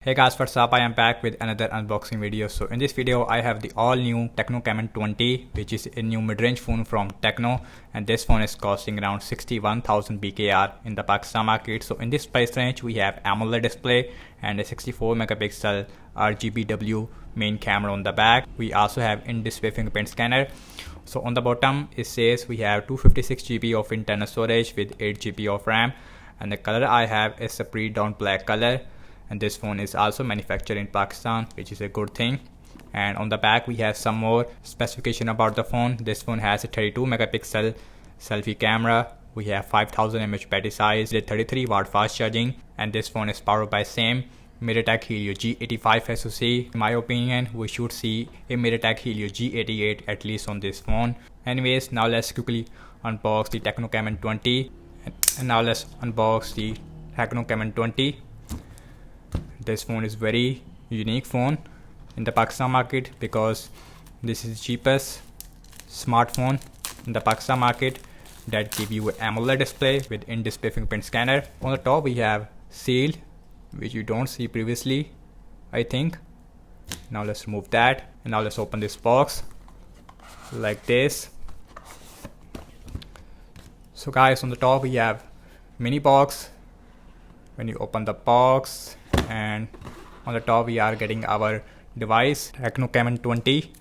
Hey guys, what's up? I am back with another unboxing video. So in this video I have the all new Tecno Camon 20, which is a new mid-range phone from Tecno, and this phone is costing around 61,000 BKR in the Pakistan market. So in this price range we have AMOLED display and a 64 megapixel RGBW main camera on the back. We also have in-display fingerprint scanner. So on the bottom it says we have 256 GB of internal storage with 8 GB of RAM, and the color I have is a pre-dawn black color. And this phone is also manufactured in Pakistan, which is a good thing. And on the back we have some more specification about the phone. This phone has a 32 megapixel selfie camera. We have 5000 mAh battery size, 33 watt fast charging, and this phone is powered by same MediaTek Helio G85 SoC. In my opinion, we should see a MediaTek Helio G88 at least on this phone. Anyways, now let's quickly unbox the Tecno Camon 20. And now let's unbox the Tecno Camon 20. This phone is very unique phone in the Pakistan market because this is the cheapest smartphone in the Pakistan market that give you an AMOLED display with in-display fingerprint scanner. On the top we have seal, which you don't see previously, I think. Now let's remove that, and now let's open this box like this. So guys, on the top we have mini box. When you open the box, and on the top we are getting our device Tecno Camon 20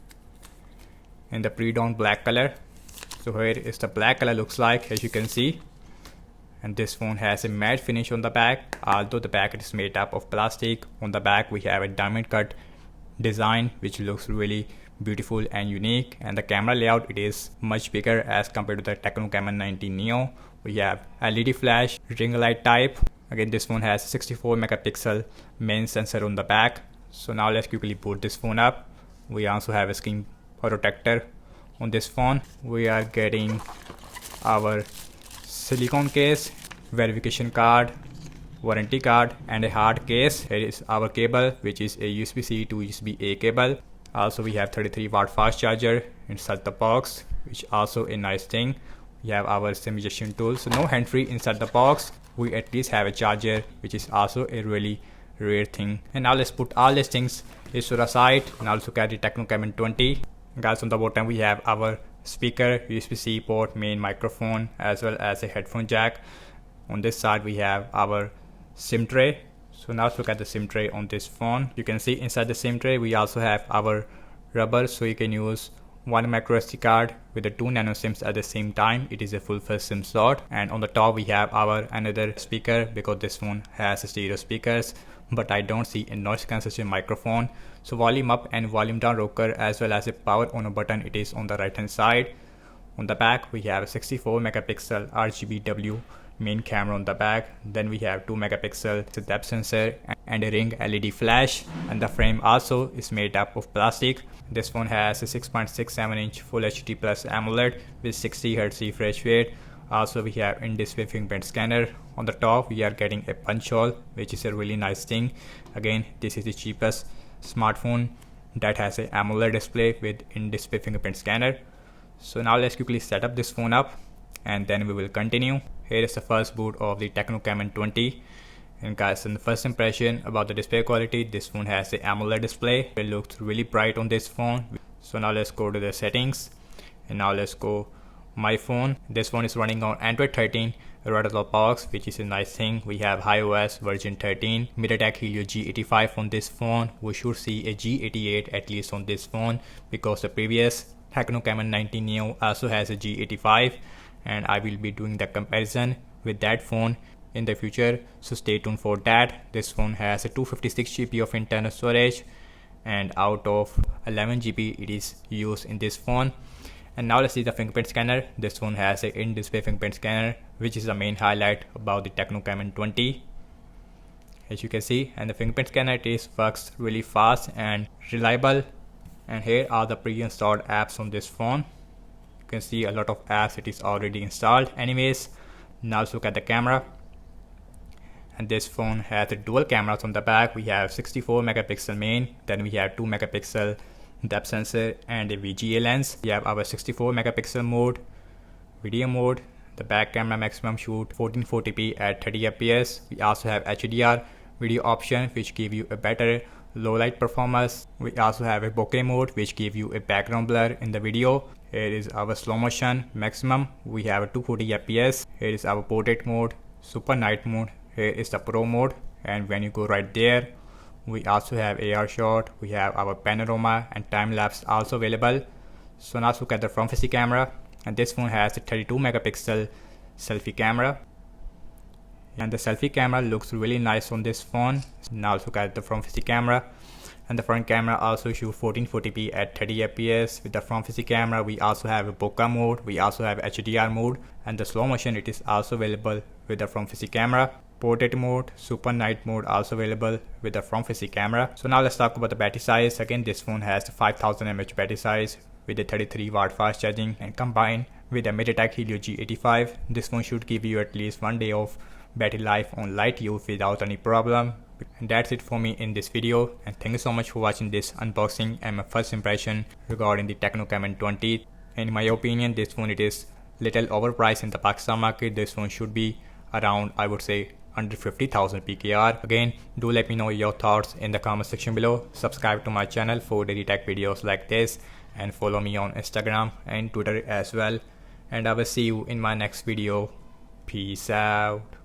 in the pre-dawn black color. So here is the black color looks like, as you can see, and this phone has a matte finish on the back, although the back is made up of plastic. On the back we have a diamond cut design which looks really beautiful and unique, and the camera layout, it is much bigger as compared to the Tecno Camon 90 Neo. We have LED flash, ring light type. Again, this phone has 64 megapixel main sensor on the back. So now let's quickly boot this phone up. We also have a screen protector on this phone. We are getting our silicone case, verification card, warranty card, and a hard case. Here is our cable, which is a USB-C to USB-A cable. Also we have 33 watt fast charger inside the box, which also a nice thing. We have our SIM ejection tool, so no hand-free inside the box. We at least have a charger, which is also a really rare thing. And now let's put all these things to the side. Now let's look at the Tecno Camon 20. Guys, on the bottom we have our speaker, USB-C port, main microphone, as well as a headphone jack. On this side we have our SIM tray. So now let's look at the SIM tray on this phone. You can see inside the SIM tray we also have our rubber, so you can use one micro SD card with the 2 nano SIMs at the same time. It is a full-fledged SIM slot. And on the top we have our another speaker, because this phone has stereo speakers, but I don't see a noise cancellation microphone. So volume up and volume down rocker, as well as a power on button, it is on the right hand side. On the back we have a 64 megapixel RGBW main camera on the back. Then we have 2 megapixel depth sensor and a ring LED flash, and the frame also is made up of plastic. This phone has a 6.67 inch Full HD Plus AMOLED with 60 Hz refresh rate. Also we have in-display fingerprint scanner. On the top we are getting a punch hole, which is a really nice thing. Again, this is the cheapest smartphone that has a AMOLED display with in-display fingerprint scanner. So now let's quickly set up this phone up, and then we will continue. Here is the first boot of the Tecno Camon 20. And guys, in the first impression about the display quality, this phone has a AMOLED display. It looks really bright on this phone. So now let's go to the settings, and now let's go my phone. This phone is running on Android 13 right out of the box, which is a nice thing. We have iOS version 13, MediaTek Helio G85 on this phone. We should see a G88 at least on this phone, because the previous Tecno Camon 90 Neo also has a G85, and I will be doing the comparison with that phone in the future, so stay tuned for that. This phone has a 256 GB of internal storage, and out of 11 GB it is used in this phone. And now let's see the fingerprint scanner. This phone has an in-display fingerprint scanner, which is the main highlight about the Tecno Camon 20, as you can see. And the fingerprint scanner, it works really fast and reliable. And here are the pre-installed apps on this phone. You can see a lot of apps it is already installed. Anyways, now let's look at the camera. And this phone has a dual cameras on the back. We have 64 megapixel main, then we have 2 megapixel depth sensor and a VGA lens. We have our 64 megapixel mode, video mode. The back camera maximum shoot 1440p at 30 fps. We also have HDR video option which give you a better low light performance. We also have a bokeh mode which give you a background blur in the video. Here is our slow motion maximum. We have a 240 fps. Here is our portrait mode, super night mode. Here is the pro mode, and when you go right there, we also have AR shot. We have our panorama and time lapse also available. So now let's look at the front facing camera, and this phone has a 32 megapixel selfie camera, and the selfie camera looks really nice on this phone. Now let's look at the front facing camera, and the front camera also shoots 1440p at 30 fps. With the front facing camera, we also have a bokeh mode, we also have HDR mode, and the slow motion it is also available with the front facing camera. Portrait mode, super night mode also available with the front facing camera. So now let's talk about the battery size. Again, this phone has the 5000 mAh battery size with a 33 watt fast charging, and combined with the MediaTek Helio G85, this phone should give you at least 1 day of battery life on light use without any problem. And that's it for me in this video, and thank you so much for watching this unboxing and my first impression regarding the Tecno Camon 20. In my opinion, this phone it is little overpriced in the Pakistan market. This phone should be around, I would say, under 50,000 PKR. Again, do let me know your thoughts in the comment section below. Subscribe to my channel for daily tech videos like this, and follow me on Instagram and Twitter as well. And I will see you in my next video. Peace out.